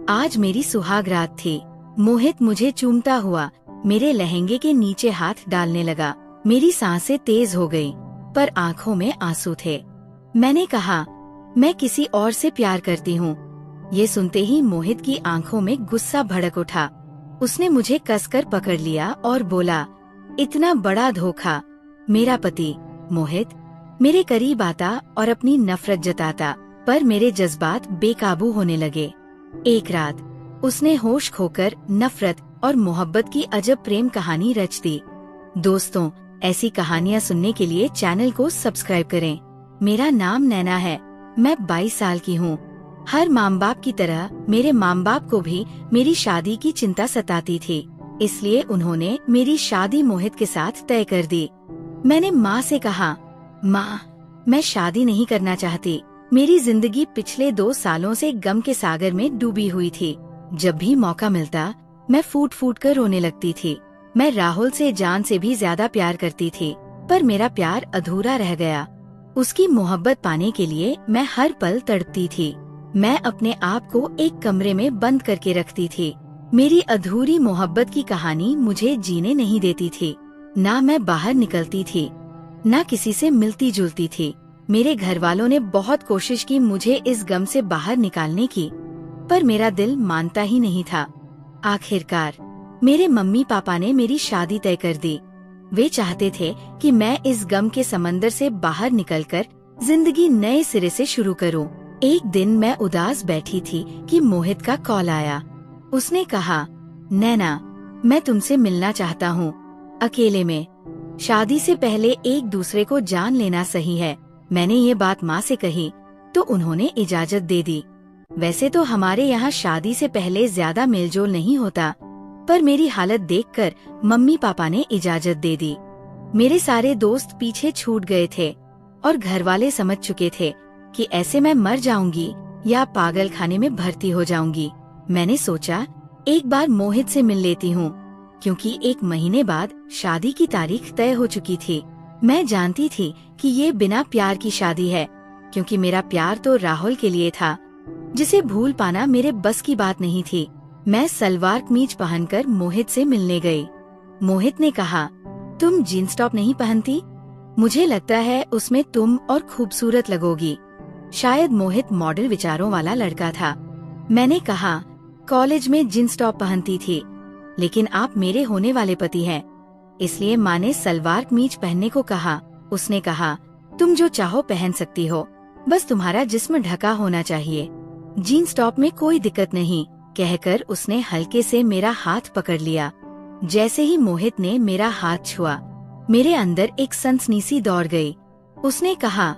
आज मेरी सुहाग रात थी। मोहित मुझे चूमता हुआ मेरे लहंगे के नीचे हाथ डालने लगा। मेरी सांसें तेज हो गई, पर आंखों में आंसू थे। मैंने कहा, मैं किसी और से प्यार करती हूँ। ये सुनते ही मोहित की आंखों में गुस्सा भड़क उठा। उसने मुझे कसकर पकड़ लिया और बोला, इतना बड़ा धोखा। मेरा पति मोहित मेरे करीब आता और अपनी नफरत जताता, पर मेरे जज्बात बेकाबू होने लगे। एक रात उसने होश खोकर नफरत और मोहब्बत की अजब प्रेम कहानी रच दी। दोस्तों, ऐसी कहानियाँ सुनने के लिए चैनल को सब्सक्राइब करें। मेरा नाम नैना है। मैं 22 साल की हूँ। हर माँ बाप की तरह मेरे माँ बाप को भी मेरी शादी की चिंता सताती थी, इसलिए उन्होंने मेरी शादी मोहित के साथ तय कर दी। मैंने माँ से कहा, माँ, मैं शादी नहीं करना चाहती। मेरी जिंदगी पिछले 2 सालों से गम के सागर में डूबी हुई थी। जब भी मौका मिलता मैं फूट फूट कर रोने लगती थी। मैं राहुल से जान से भी ज्यादा प्यार करती थी, पर मेरा प्यार अधूरा रह गया। उसकी मोहब्बत पाने के लिए मैं हर पल तड़पती थी। मैं अपने आप को एक कमरे में बंद करके रखती थी। मेरी अधूरी मोहब्बत की कहानी मुझे जीने नहीं देती थी। ना मैं बाहर निकलती थी, ना किसी से मिलती जुलती थी। मेरे घर वालों ने बहुत कोशिश की मुझे इस गम से बाहर निकालने की, पर मेरा दिल मानता ही नहीं था। आखिरकार मेरे मम्मी पापा ने मेरी शादी तय कर दी। वे चाहते थे कि मैं इस गम के समंदर से बाहर निकलकर जिंदगी नए सिरे से शुरू करूं। एक दिन मैं उदास बैठी थी कि मोहित का कॉल आया। उसने कहा, नैना, मैं तुमसे मिलना चाहता हूँ, अकेले में। शादी से पहले एक दूसरे को जान लेना सही है। मैंने ये बात माँ से कही तो उन्होंने इजाजत दे दी। वैसे तो हमारे यहाँ शादी से पहले ज्यादा मेलजोल नहीं होता, पर मेरी हालत देखकर मम्मी पापा ने इजाजत दे दी। मेरे सारे दोस्त पीछे छूट गए थे और घर वाले समझ चुके थे कि ऐसे मैं मर जाऊंगी या पागल खाने में भर्ती हो जाऊंगी। मैंने सोचा एक बार मोहित से मिल लेती हूँ, क्योंकि 1 महीने बाद शादी की तारीख तय हो चुकी थी। मैं जानती थी कि ये बिना प्यार की शादी है, क्योंकि मेरा प्यार तो राहुल के लिए था, जिसे भूल पाना मेरे बस की बात नहीं थी। मैं सलवार कमीज पहनकर मोहित से मिलने गई। मोहित ने कहा, तुम जीन्स टॉप नहीं पहनती? मुझे लगता है उसमें तुम और खूबसूरत लगोगी। शायद मोहित मॉडल विचारों वाला लड़का था। मैंने कहा, कॉलेज में जीन्स टॉप पहनती थी, लेकिन आप मेरे होने वाले पति हैं, इसलिए माँ ने सलवार कमीज पहनने को कहा। उसने कहा, तुम जो चाहो पहन सकती हो, बस तुम्हारा जिस्म ढका होना चाहिए। जीन्स टॉप में कोई दिक्कत नहीं, कहकर उसने हल्के से मेरा हाथ पकड़ लिया। जैसे ही मोहित ने मेरा हाथ छुआ, मेरे अंदर एक सनसनी सी दौड़ गई। उसने कहा,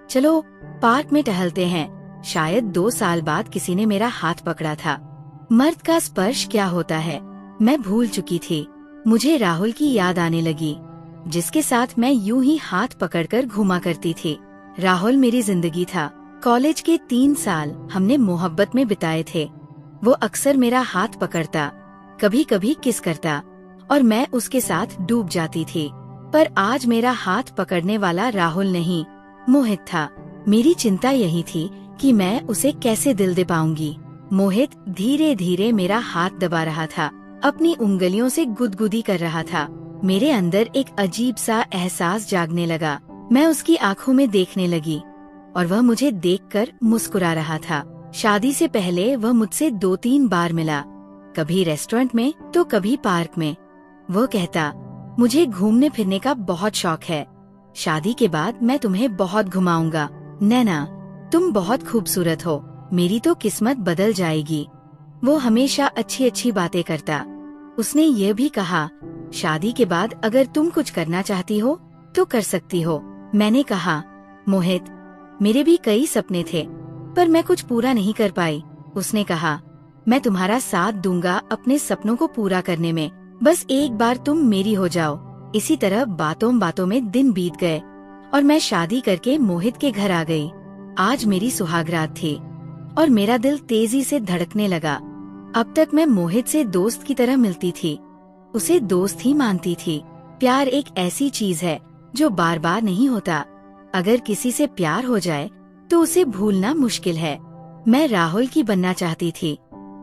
चलो पार्क में टहलते हैं। शायद 2 साल बाद किसी ने मेरा हाथ पकड़ा था। मर्द का स्पर्श क्या होता है मैं भूल चुकी थी। मुझे राहुल की याद आने लगी, जिसके साथ मैं यूं ही हाथ पकड़कर घूमा करती थी। राहुल मेरी जिंदगी था। कॉलेज के 3 साल हमने मोहब्बत में बिताए थे। वो अक्सर मेरा हाथ पकड़ता, कभी कभी किस करता, और मैं उसके साथ डूब जाती थी। पर आज मेरा हाथ पकड़ने वाला राहुल नहीं, मोहित था। मेरी चिंता यही थी कि मैं उसे कैसे दिल दे पाऊंगी। मोहित धीरे धीरे मेरा हाथ दबा रहा था, अपनी उंगलियों से गुदगुदी कर रहा था। मेरे अंदर एक अजीब सा एहसास जागने लगा। मैं उसकी आंखों में देखने लगी और वह मुझे देखकर मुस्कुरा रहा था। शादी से पहले वह मुझसे 2-3 बार मिला, कभी रेस्टोरेंट में तो कभी पार्क में। वो कहता, मुझे घूमने फिरने का बहुत शौक है, शादी के बाद मैं तुम्हें बहुत घुमाऊंगा। नैना, तुम बहुत खूबसूरत हो, मेरी तो किस्मत बदल जाएगी। वो हमेशा अच्छी अच्छी बातें करता। उसने ये भी कहा, शादी के बाद अगर तुम कुछ करना चाहती हो तो कर सकती हो। मैंने कहा, मोहित, मेरे भी कई सपने थे, पर मैं कुछ पूरा नहीं कर पाई। उसने कहा, मैं तुम्हारा साथ दूंगा अपने सपनों को पूरा करने में, बस एक बार तुम मेरी हो जाओ। इसी तरह बातों बातों में दिन बीत गए और मैं शादी करके मोहित के घर आ गई। आज मेरी सुहागरात थी और मेरा दिल तेजी से धड़कने लगा। अब तक मैं मोहित से दोस्त की तरह मिलती थी, उसे दोस्त ही मानती थी। प्यार एक ऐसी चीज है जो बार बार नहीं होता। अगर किसी से प्यार हो जाए तो उसे भूलना मुश्किल है। मैं राहुल की बनना चाहती थी,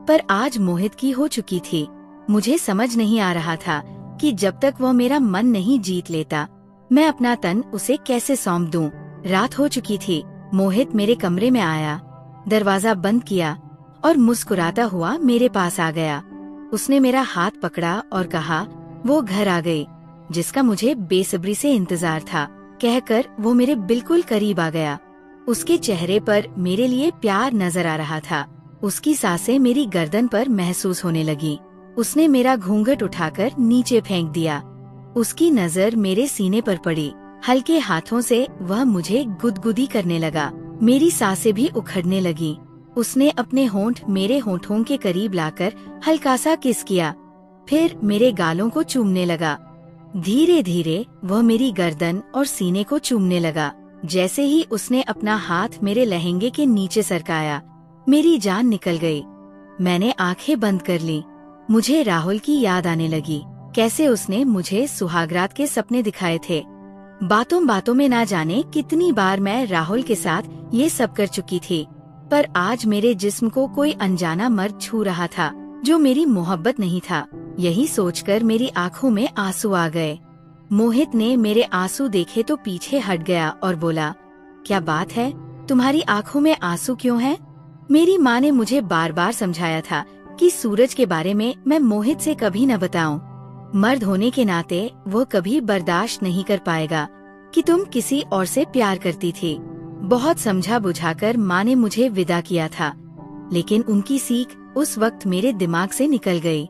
पर आज मोहित की हो चुकी थी। मुझे समझ नहीं आ रहा था कि जब तक वह मेरा मन नहीं जीत लेता, मैं अपना तन उसे कैसे सौंप दूं। रात हो चुकी थी। मोहित मेरे कमरे में आया, दरवाजा बंद किया और मुस्कुराता हुआ मेरे पास आ गया। उसने मेरा हाथ पकड़ा और कहा, वो घर आ गई जिसका मुझे बेसब्री से इंतजार था। कहकर वो मेरे बिल्कुल करीब आ गया। उसके चेहरे पर मेरे लिए प्यार नजर आ रहा था। उसकी सांसें मेरी गर्दन पर महसूस होने लगी। उसने मेरा घूंघट उठाकर नीचे फेंक दिया। उसकी नजर मेरे सीने पर पड़ी। हल्के हाथों से वह मुझे गुदगुदी करने लगा। मेरी सांसें भी उखड़ने लगी। उसने अपने होंठ मेरे होंठों के करीब लाकर हल्का सा किस किया, फिर मेरे गालों को चूमने लगा। धीरे धीरे वह मेरी गर्दन और सीने को चूमने लगा। जैसे ही उसने अपना हाथ मेरे लहंगे के नीचे सरकाया, मेरी जान निकल गई। मैंने आंखें बंद कर ली। मुझे राहुल की याद आने लगी। कैसे उसने मुझे सुहागरात के सपने दिखाए थे। बातों बातों में ना जाने कितनी बार मैं राहुल के साथ ये सब कर चुकी थी, पर आज मेरे जिस्म को कोई अनजाना मर्द छू रहा था जो मेरी मोहब्बत नहीं था। यही सोचकर मेरी आंखों में आंसू आ गए। मोहित ने मेरे आंसू देखे तो पीछे हट गया और बोला, क्या बात है, तुम्हारी आंखों में आंसू क्यों हैं? मेरी माँ ने मुझे बार बार समझाया था कि सूरज के बारे में मैं मोहित से कभी न बताऊं। मर्द होने के नाते वो कभी बर्दाश्त नहीं कर पाएगा कि तुम किसी और से प्यार करती थी। बहुत समझा बुझाकर माँ ने मुझे विदा किया था, लेकिन उनकी सीख उस वक्त मेरे दिमाग से निकल गई।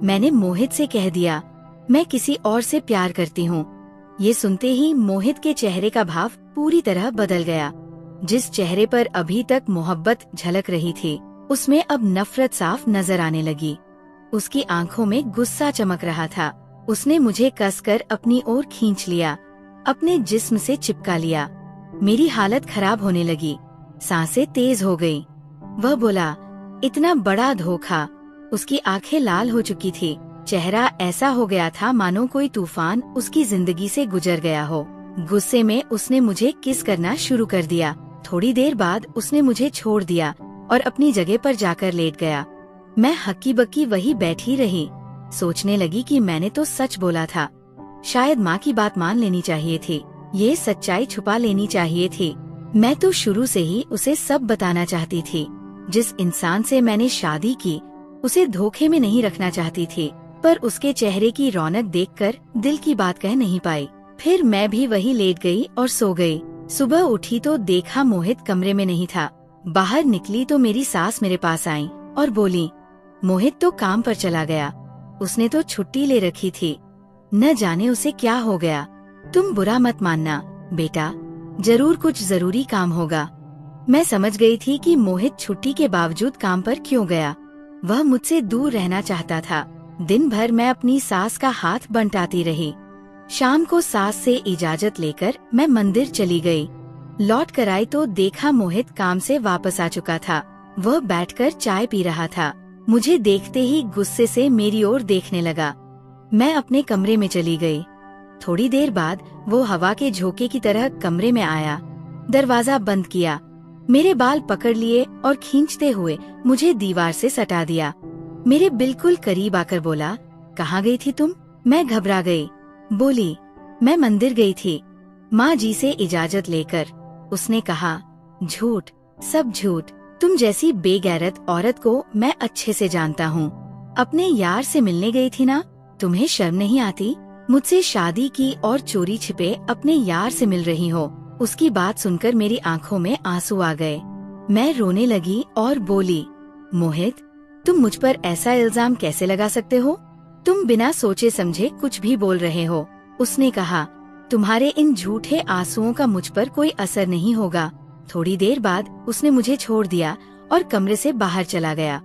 मैंने मोहित से कह दिया, मैं किसी और से प्यार करती हूँ। ये सुनते ही मोहित के चेहरे का भाव पूरी तरह बदल गया। जिस चेहरे पर अभी तक मोहब्बत झलक रही थी, उसमें अब नफरत साफ नजर आने लगी। उसकी आंखों में गुस्सा चमक रहा था। उसने मुझे कसकर अपनी ओर खींच लिया, अपने जिस्म से चिपका लिया। मेरी हालत खराब होने लगी, सांसें तेज हो गई। वह बोला, इतना बड़ा धोखा। उसकी आंखें लाल हो चुकी थी। चेहरा ऐसा हो गया था मानो कोई तूफान उसकी जिंदगी से गुजर गया हो। गुस्से में उसने मुझे किस करना शुरू कर दिया। थोड़ी देर बाद उसने मुझे छोड़ दिया और अपनी जगह पर जाकर लेट गया। मैं हक्की बक्की वही बैठी रही। सोचने लगी कि मैंने तो सच बोला था। शायद माँ की बात मान लेनी चाहिए थी। ये सच्चाई छुपा लेनी चाहिए थी। मैं तो शुरू से ही उसे सब बताना चाहती थी। जिस इंसान से मैंने शादी की, उसे धोखे में नहीं रखना चाहती थी, पर उसके चेहरे की रौनक देखकर दिल की बात कह नहीं पाई। फिर मैं भी वही लेट गई और सो गई। सुबह उठी तो देखा मोहित कमरे में नहीं था। बाहर निकली तो मेरी सास मेरे पास आई और बोली, मोहित तो काम पर चला गया। उसने तो छुट्टी ले रखी थी। न जाने उसे क्या हो गया। तुम बुरा मत मानना बेटा, जरूर कुछ जरूरी काम होगा। मैं समझ गई थी कि मोहित छुट्टी के बावजूद काम पर क्यों गया। वह मुझसे दूर रहना चाहता था। दिन भर मैं अपनी सास का हाथ बंटाती रही। शाम को सास से इजाजत लेकर मैं मंदिर चली गई। लौट कर आई तो देखा मोहित काम से वापस आ चुका था। वह बैठकर चाय पी रहा था। मुझे देखते ही गुस्से से मेरी ओर देखने लगा। मैं अपने कमरे में चली गई। थोड़ी देर बाद वो हवा के झोंके की तरह कमरे में आया, दरवाजा बंद किया, मेरे बाल पकड़ लिए और खींचते हुए मुझे दीवार से सटा दिया। मेरे बिल्कुल करीब आकर बोला, कहाँ गई थी तुम? मैं घबरा गई। बोली, मैं मंदिर गई थी माँ जी से इजाजत लेकर। उसने कहा, झूठ, सब झूठ। तुम जैसी बेगैरत औरत को मैं अच्छे से जानता हूँ। अपने यार से मिलने गई थी ना? तुम्हें शर्म नहीं आती? मुझसे शादी की और चोरी छिपे अपने यार से मिल रही हो। उसकी बात सुनकर मेरी आंखों में आंसू आ गए। मैं रोने लगी और बोली, मोहित, तुम मुझ पर ऐसा इल्जाम कैसे लगा सकते हो? तुम बिना सोचे समझे कुछ भी बोल रहे हो। उसने कहा, तुम्हारे इन झूठे आंसुओं का मुझ पर कोई असर नहीं होगा। थोड़ी देर बाद उसने मुझे छोड़ दिया और कमरे से बाहर चला गया।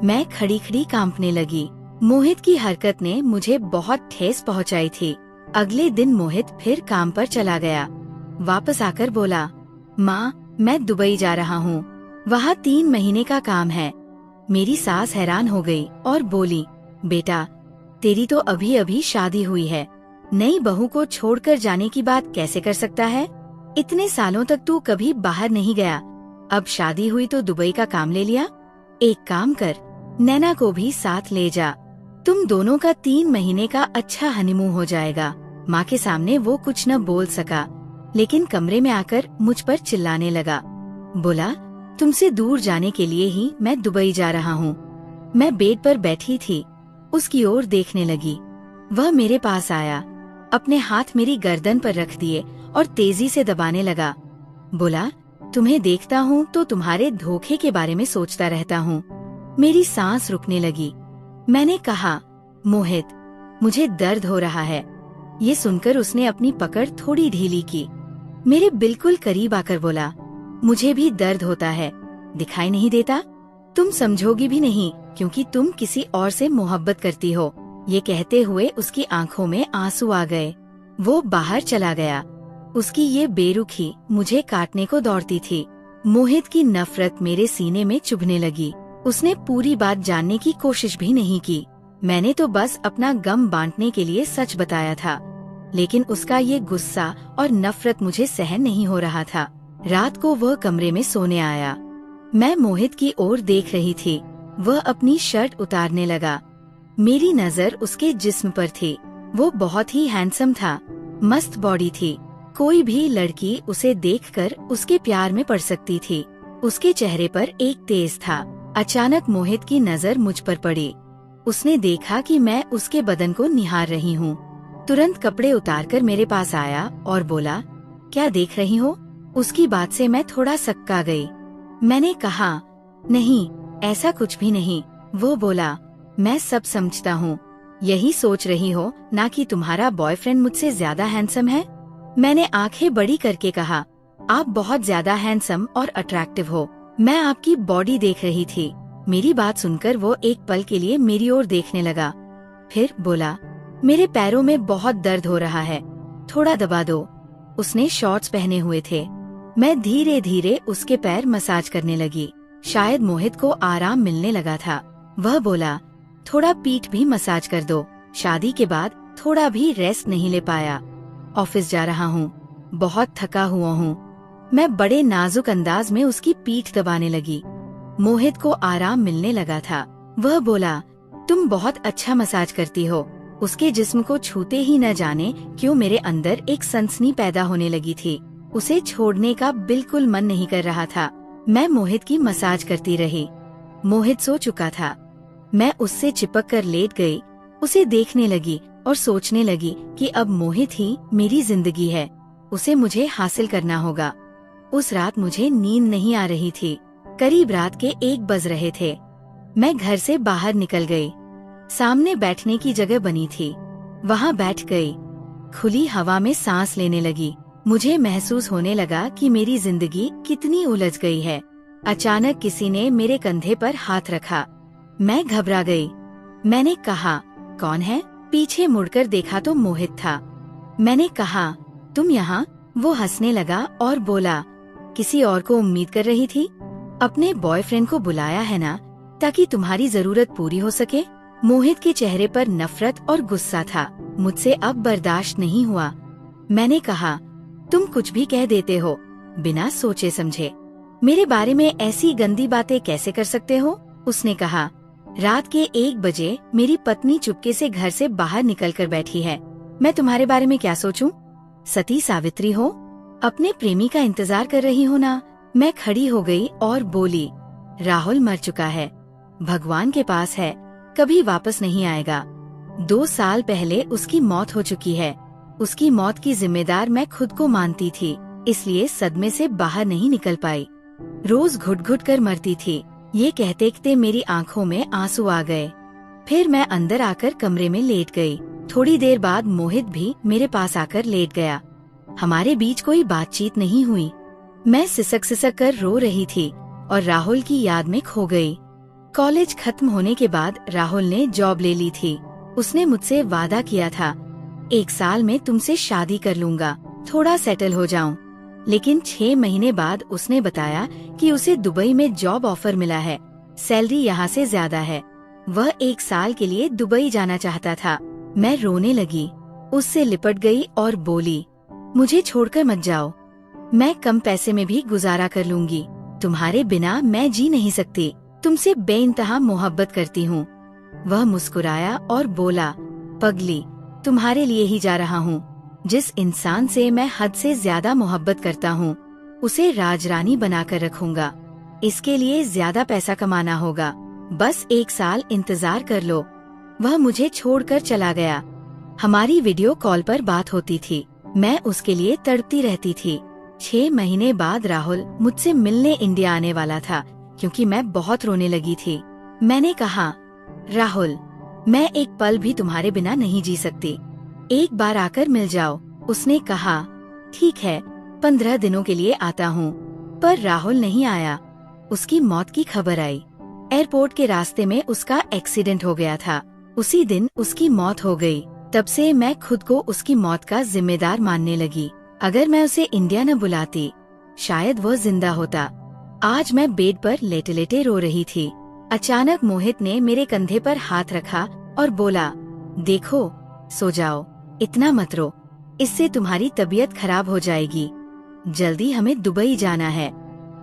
मैं खड़ी खड़ी कांपने लगी। मोहित की हरकत ने मुझे बहुत ठेस पहुंचाई थी। अगले दिन मोहित फिर काम पर चला गया। वापस आकर बोला, माँ, मैं दुबई जा रहा हूँ। वहाँ 3 महीने का काम है। मेरी सास हैरान हो गई और बोली, बेटा, तेरी तो अभी अभी शादी हुई है। नई बहू को छोड़कर जाने की बात कैसे कर सकता है? इतने सालों तक तू कभी बाहर नहीं गया, अब शादी हुई तो दुबई का काम ले लिया। एक काम कर, नैना को भी साथ ले जा। तुम दोनों का 3 महीने का अच्छा हनीमून हो जाएगा। माँ के सामने वो कुछ न बोल सका, लेकिन कमरे में आकर मुझ पर चिल्लाने लगा। बोला, तुमसे दूर जाने के लिए ही मैं दुबई जा रहा हूँ। मैं बेड पर बैठी थी, उसकी ओर देखने लगी। वह मेरे पास आया, अपने हाथ मेरी गर्दन पर रख दिए और तेजी से दबाने लगा। बोला, तुम्हें देखता हूँ तो तुम्हारे धोखे के बारे में सोचता रहता हूँ। मेरी सांस रुकने लगी। मैंने कहा, मोहित, मुझे दर्द हो रहा है। ये सुनकर उसने अपनी पकड़ थोड़ी ढीली की। मेरे बिल्कुल करीब आकर बोला, मुझे भी दर्द होता है, दिखाई नहीं देता? तुम समझोगी भी नहीं क्योंकि तुम किसी और से मोहब्बत करती हो। ये कहते हुए उसकी आंखों में आंसू आ गए। वो बाहर चला गया। उसकी ये बेरुखी मुझे काटने को दौड़ती थी। मोहित की नफरत मेरे सीने में चुभने लगी। उसने पूरी बात जानने की कोशिश भी नहीं की। मैंने तो बस अपना गम बांटने के लिए सच बताया था, लेकिन उसका ये गुस्सा और नफरत मुझे सहन नहीं हो रहा था। रात को वह कमरे में सोने आया। मैं मोहित की ओर देख रही थी। वह अपनी शर्ट उतारने लगा। मेरी नजर उसके जिस्म पर थी। वो बहुत ही हैंडसम था, मस्त बॉडी थी। कोई भी लड़की उसे देखकर उसके प्यार में पड़ सकती थी। उसके चेहरे पर एक तेज था। अचानक मोहित की नजर मुझ पर पड़ी। उसने देखा कि मैं उसके बदन को निहार रही हूँ। तुरंत कपड़े उतारकर मेरे पास आया और बोला, क्या देख रही हो? उसकी बात से मैं थोड़ा सक्का गई। मैंने कहा, नहीं, ऐसा कुछ भी नहीं। वो बोला, मैं सब समझता हूँ। यही सोच रही हो ना कि तुम्हारा बॉयफ्रेंड मुझसे ज्यादा हैंडसम है? मैंने आंखें बड़ी करके कहा, आप बहुत ज्यादा हैंडसम और अट्रैक्टिव हो। मैं आपकी बॉडी देख रही थी। मेरी बात सुनकर वो एक पल के लिए मेरी ओर देखने लगा, फिर बोला, मेरे पैरों में बहुत दर्द हो रहा है, थोड़ा दबा दो। उसने शॉर्ट्स पहने हुए थे। मैं धीरे धीरे उसके पैर मसाज करने लगी। शायद मोहित को आराम मिलने लगा था। वह बोला, थोड़ा पीठ भी मसाज कर दो। शादी के बाद थोड़ा भी रेस्ट नहीं ले पाया। ऑफिस जा रहा हूँ, बहुत थका हुआ हूँ। मैं बड़े नाजुक अंदाज में उसकी पीठ दबाने लगी। मोहित को आराम मिलने लगा था। वह बोला, तुम बहुत अच्छा मसाज करती हो। उसके जिस्म को छूते ही न जाने क्यों मेरे अंदर एक सनसनी पैदा होने लगी थी। उसे छोड़ने का बिल्कुल मन नहीं कर रहा था। मैं मोहित की मसाज करती रही। मोहित सो चुका था। मैं उससे चिपक कर लेट गई, उसे देखने लगी और सोचने लगी कि अब मोहित ही मेरी जिंदगी है। उसे मुझे हासिल करना होगा। उस रात मुझे नींद नहीं आ रही थी। करीब रात के 1 बज रहे थे। मैं घर से बाहर निकल गई। सामने बैठने की जगह बनी थी, वहाँ बैठ गई। खुली हवा में सांस लेने लगी। मुझे महसूस होने लगा कि मेरी जिंदगी कितनी उलझ गई है। अचानक किसी ने मेरे कंधे पर हाथ रखा। मैं घबरा गई। मैंने कहा, कौन है? पीछे मुड़कर देखा तो मोहित था। मैंने कहा, तुम यहाँ? वो हंसने लगा और बोला, किसी और को उम्मीद कर रही थी? अपने बॉयफ्रेंड को बुलाया है ना, ताकि तुम्हारी जरूरत पूरी हो सके। मोहित के चेहरे पर नफरत और गुस्सा था। मुझसे अब बर्दाश्त नहीं हुआ। मैंने कहा, तुम कुछ भी कह देते हो बिना सोचे समझे। मेरे बारे में ऐसी गंदी बातें कैसे कर सकते हो? उसने कहा, रात के 1 बजे मेरी पत्नी चुपके से घर से बाहर निकल कर बैठी है। मैं तुम्हारे बारे में क्या सोचूं? सती सावित्री हो, अपने प्रेमी का इंतजार कर रही हो ना? मैं खड़ी हो गई और बोली, राहुल मर चुका है, भगवान के पास है, कभी वापस नहीं आएगा। 2 साल पहले उसकी मौत हो चुकी है। उसकी मौत की जिम्मेदार मैं खुद को मानती थी, इसलिए सदमे से बाहर नहीं निकल पाई। रोज घुट घुट कर मरती थी। ये कहते कहते मेरी आंखों में आंसू आ गए। फिर मैं अंदर आकर कमरे में लेट गई। थोड़ी देर बाद मोहित भी मेरे पास आकर लेट गया। हमारे बीच कोई बातचीत नहीं हुई। मैं सिसक सिसक कर रो रही थी और राहुल की याद में खो गई। कॉलेज खत्म होने के बाद राहुल ने जॉब ले ली थी। उसने मुझसे वादा किया था, 1 साल में तुमसे शादी कर लूंगा, थोड़ा सेटल हो जाऊं। लेकिन 6 महीने बाद उसने बताया कि उसे दुबई में जॉब ऑफर मिला है, सैलरी यहाँ से ज्यादा है। वह 1 साल के लिए दुबई जाना चाहता था। मैं रोने लगी, उससे लिपट गई और बोली, मुझे छोड़कर मत जाओ, मैं कम पैसे में भी गुजारा कर लूंगी। तुम्हारे बिना मैं जी नहीं सकती। तुमसे बेइंतहा मोहब्बत करती हूँ। वह मुस्कुराया और बोला, पगली, तुम्हारे लिए ही जा रहा हूँ। जिस इंसान से मैं हद से ज्यादा मोहब्बत करता हूँ उसे राजरानी बनाकर रखूंगा। इसके लिए ज्यादा पैसा कमाना होगा, बस 1 साल इंतजार कर लो। वह मुझे छोड़कर चला गया। हमारी वीडियो कॉल पर बात होती थी। मैं उसके लिए तड़पती रहती थी। 6 महीने बाद राहुल मुझसे मिलने इंडिया आने वाला था क्योंकि मैं बहुत रोने लगी थी। मैंने कहा, राहुल, मैं एक पल भी तुम्हारे बिना नहीं जी सकती, एक बार आकर मिल जाओ। उसने कहा, ठीक है, 15 दिनों के लिए आता हूँ। पर राहुल नहीं आया। उसकी मौत की खबर आई। एयरपोर्ट के रास्ते में उसका एक्सीडेंट हो गया था। उसी दिन उसकी मौत हो गई। तब से मैं खुद को उसकी मौत का जिम्मेदार मानने लगी। अगर मैं उसे इंडिया न बुलाती शायद वह जिंदा होता। आज मैं बेड पर लेटे लेटे रो रही थी। अचानक मोहित ने मेरे कंधे पर हाथ रखा और बोला, देखो, सो जाओ, इतना मत रो, इससे तुम्हारी तबीयत खराब हो जाएगी। जल्दी हमें दुबई जाना है।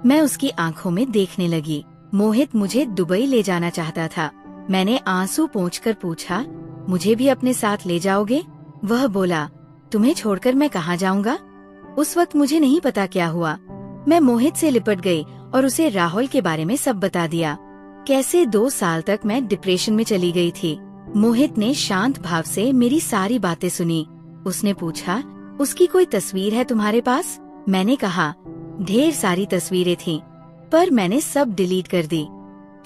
मैं उसकी आंखों में देखने लगी। मोहित मुझे दुबई ले जाना चाहता था। मैंने आंसू पोंछकर पूछा, मुझे भी अपने साथ ले जाओगे? वह बोला, तुम्हें छोड़कर मैं कहाँ जाऊँगा? उस वक्त मुझे नहीं पता क्या हुआ। मैं मोहित से लिपट गई और उसे राहुल के बारे में सब बता दिया। कैसे 2 साल तक मैं डिप्रेशन में चली गई थी। मोहित ने शांत भाव से मेरी सारी बातें सुनी। उसने पूछा, उसकी कोई तस्वीर है तुम्हारे पास? मैंने कहा, ढेर सारी तस्वीरें थीं, पर मैंने सब डिलीट कर दी।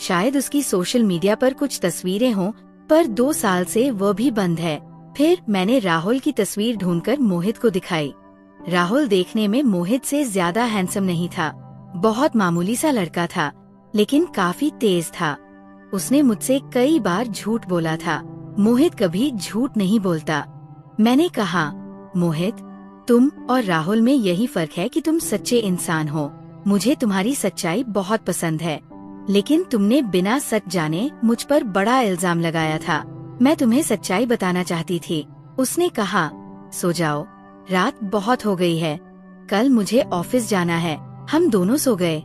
शायद उसकी सोशल मीडिया पर कुछ तस्वीरें हों, पर 2 साल से वह भी बंद है। फिर मैंने राहुल की तस्वीर ढूंढकर मोहित को दिखाई। राहुल देखने में मोहित से ज्यादा हैंडसम नहीं था। बहुत मामूली सा लड़का था, लेकिन काफी तेज था। उसने मुझसे कई बार झूठ बोला था। मोहित कभी झूठ नहीं बोलता। मैंने कहा, मोहित, तुम और राहुल में यही फर्क है कि तुम सच्चे इंसान हो। मुझे तुम्हारी सच्चाई बहुत पसंद है, लेकिन तुमने बिना सच जाने मुझ पर बड़ा इल्जाम लगाया था। मैं तुम्हें सच्चाई बताना चाहती थी। उसने कहा, सो जाओ, रात बहुत हो गई है, कल मुझे ऑफिस जाना है। हम दोनों सो गए।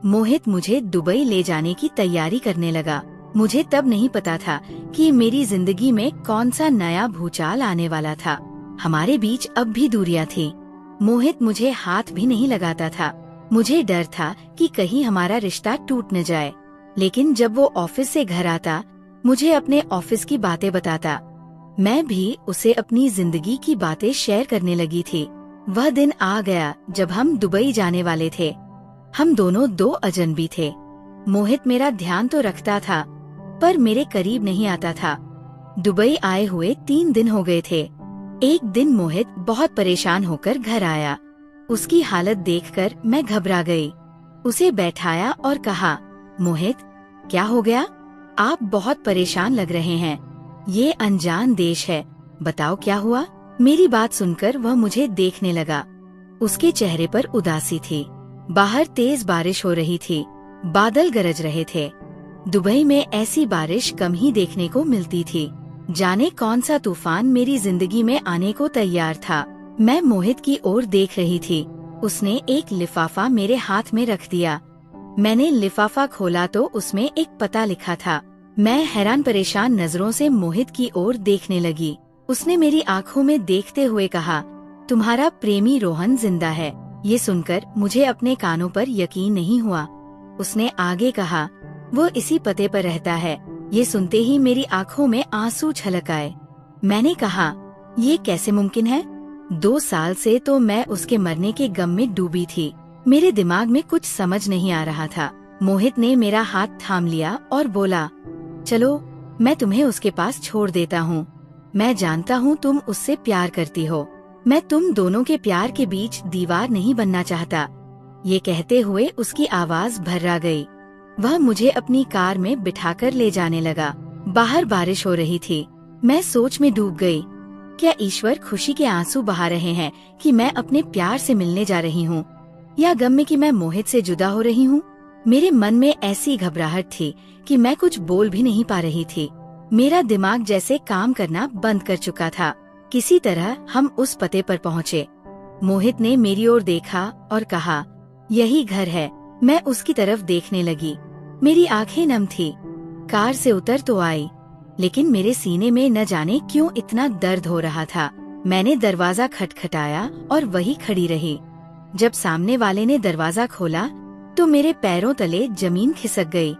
मोहित मुझे दुबई ले जाने की तैयारी करने लगा। मुझे तब नहीं पता था कि मेरी जिंदगी में कौन सा नया भूचाल आने वाला था। हमारे बीच अब भी दूरियां थी। मोहित मुझे हाथ भी नहीं लगाता था। मुझे डर था कि कहीं हमारा रिश्ता टूट न जाए। लेकिन जब वो ऑफिस से घर आता, मुझे अपने ऑफिस की बातें बताता। मैं भी उसे अपनी जिंदगी की बातें शेयर करने लगी थी। वह दिन आ गया जब हम दुबई जाने वाले थे। हम दोनों 2 अजनबी थे। मोहित मेरा ध्यान तो रखता था, पर मेरे करीब नहीं आता था। दुबई आए हुए 3 दिन हो गए थे। एक दिन मोहित बहुत परेशान होकर घर आया। उसकी हालत देखकर मैं घबरा गई। उसे बैठाया और कहा, मोहित, क्या हो गया? आप बहुत परेशान लग रहे हैं। ये अनजान देश है, बताओ क्या हुआ? मेरी बात सुनकर वह मुझे देखने लगा। उसके चेहरे पर उदासी थी। बाहर तेज बारिश हो रही थी, बादल गरज रहे थे। दुबई में ऐसी बारिश कम ही देखने को मिलती थी। जाने कौन सा तूफान मेरी जिंदगी में आने को तैयार था। मैं मोहित की ओर देख रही थी। उसने एक लिफाफा मेरे हाथ में रख दिया। मैंने लिफाफा खोला तो उसमें एक पता लिखा था। मैं हैरान परेशान नजरों से मोहित की ओर देखने लगी। उसने मेरी आंखों में देखते हुए कहा, तुम्हारा प्रेमी रोहन जिंदा है। ये सुनकर मुझे अपने कानों पर यकीन नहीं हुआ। उसने आगे कहा, वो इसी पते पर रहता है। ये सुनते ही मेरी आंखों में आंसू छलक आए। मैंने कहा, ये कैसे मुमकिन है? 2 साल से तो मैं उसके मरने के गम में डूबी थी। मेरे दिमाग में कुछ समझ नहीं आ रहा था। मोहित ने मेरा हाथ थाम लिया और बोला, चलो, मैं तुम्हें उसके पास छोड़ देता हूँ। मैं जानता हूँ तुम उससे प्यार करती हो। मैं तुम दोनों के प्यार के बीच दीवार नहीं बनना चाहता। ये कहते हुए उसकी आवाज भर्रा गई। वह मुझे अपनी कार में बिठाकर ले जाने लगा। बाहर बारिश हो रही थी। मैं सोच में डूब गई। क्या ईश्वर खुशी के आंसू बहा रहे हैं कि मैं अपने प्यार से मिलने जा रही हूँ, या गम में कि मैं मोहित से जुदा हो रही हूँ? मेरे मन में ऐसी घबराहट थी कि मैं कुछ बोल भी नहीं पा रही थी। मेरा दिमाग जैसे काम करना बंद कर चुका था। किसी तरह हम उस पते पर पहुँचे। मोहित ने मेरी ओर देखा और कहा, यही घर है। मैं उसकी तरफ देखने लगी। मेरी आंखें नम थी। कार से उतर तो आई, लेकिन मेरे सीने में न जाने क्यों इतना दर्द हो रहा था। मैंने दरवाजा खटखटाया और वही खड़ी रही। जब सामने वाले ने दरवाजा खोला तो मेरे पैरों तले जमीन खिसक गई।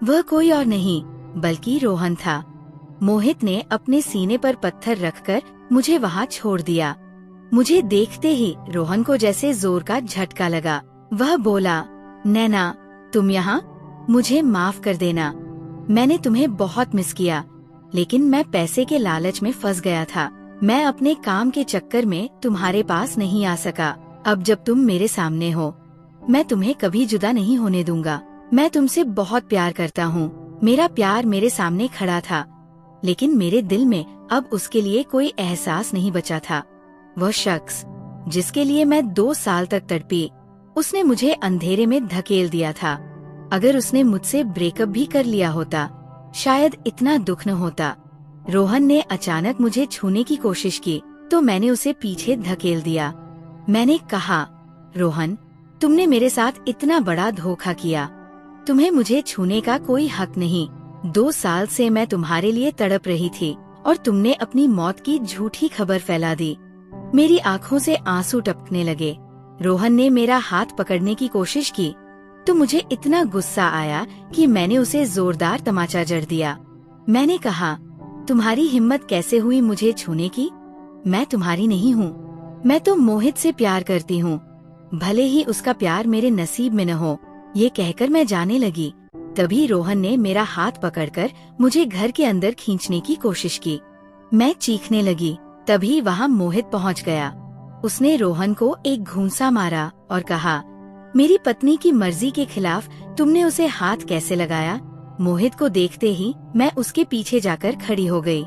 वह कोई और नहीं बल्कि रोहन था। मोहित ने अपने सीने पर पत्थर रखकर मुझे वहाँ छोड़ दिया। मुझे देखते ही रोहन को जैसे जोर का झटका लगा। वह बोला, नैना तुम यहाँ? मुझे माफ कर देना, मैंने तुम्हें बहुत मिस किया, लेकिन मैं पैसे के लालच में फंस गया था। मैं अपने काम के चक्कर में तुम्हारे पास नहीं आ सका। अब जब तुम मेरे सामने हो, मैं तुम्हें कभी जुदा नहीं होने दूंगा। मैं तुमसे बहुत प्यार करता हूँ। मेरा प्यार मेरे सामने खड़ा था, लेकिन मेरे दिल में अब उसके लिए कोई एहसास नहीं बचा था। वह शख्स जिसके लिए मैं 2 साल तक तड़पी, उसने मुझे अंधेरे में धकेल दिया था। अगर उसने मुझसे ब्रेकअप भी कर लिया होता, शायद इतना दुख न होता। रोहन ने अचानक मुझे छूने की कोशिश की तो मैंने उसे पीछे धकेल दिया। मैंने कहा, रोहन तुमने मेरे साथ इतना बड़ा धोखा किया। तुम्हें मुझे छूने का कोई हक नहीं। 2 साल से मैं तुम्हारे लिए तड़प रही थी और तुमने अपनी मौत की झूठी खबर फैला दी। मेरी आंखों से आंसू टपकने लगे। रोहन ने मेरा हाथ पकड़ने की कोशिश की तो मुझे इतना गुस्सा आया कि मैंने उसे जोरदार तमाचा जड़ दिया। मैंने कहा, तुम्हारी हिम्मत कैसे हुई मुझे छूने की? मैं तुम्हारी नहीं हूँ। मैं तो मोहित से प्यार करती हूँ, भले ही उसका प्यार मेरे नसीब में न हो। ये कहकर मैं जाने लगी। तभी रोहन ने मेरा हाथ पकड़कर मुझे घर के अंदर खींचने की कोशिश की। मैं चीखने लगी। तभी वहाँ मोहित पहुँच गया। उसने रोहन को एक घूंसा मारा और कहा, मेरी पत्नी की मर्जी के खिलाफ तुमने उसे हाथ कैसे लगाया? मोहित को देखते ही मैं उसके पीछे जाकर खड़ी हो गई।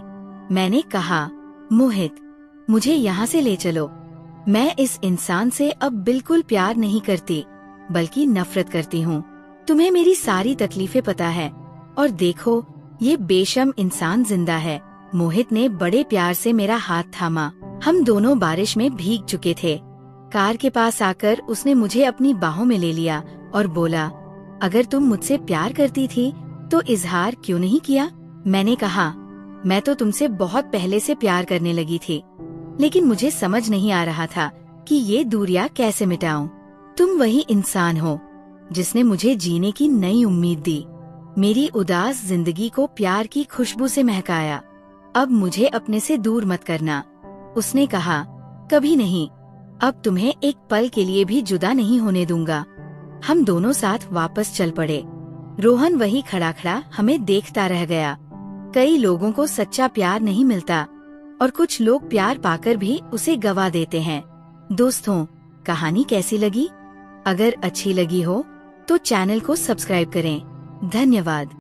मैंने कहा, मोहित मुझे यहाँ से ले चलो। मैं इस इंसान से अब बिल्कुल प्यार नहीं करती, बल्कि नफरत करती हूँ। तुम्हें मेरी सारी तकलीफें पता है, और देखो ये बेशर्म इंसान जिंदा है। मोहित ने बड़े प्यार से मेरा हाथ थामा। हम दोनों बारिश में भीग चुके थे। कार के पास आकर उसने मुझे अपनी बाहों में ले लिया और बोला, अगर तुम मुझसे प्यार करती थी तो इजहार क्यों नहीं किया? मैंने कहा, मैं तो तुमसे बहुत पहले से प्यार करने लगी थी, लेकिन मुझे समझ नहीं आ रहा था कि ये दूरियां कैसे मिटाऊं। तुम वही इंसान हो जिसने मुझे जीने की नई उम्मीद दी, मेरी उदास जिंदगी को प्यार की खुशबू से महकाया। अब मुझे अपने से दूर मत करना। उसने कहा, कभी नहीं। अब तुम्हें एक पल के लिए भी जुदा नहीं होने दूंगा। हम दोनों साथ वापस चल पड़े। रोहन वही खड़ा खड़ा हमें देखता रह गया। कई लोगों को सच्चा प्यार नहीं मिलता और कुछ लोग प्यार पाकर भी उसे गवा देते हैं। दोस्तों, कहानी कैसी लगी? अगर अच्छी लगी हो तो चैनल को सब्सक्राइब करें। धन्यवाद।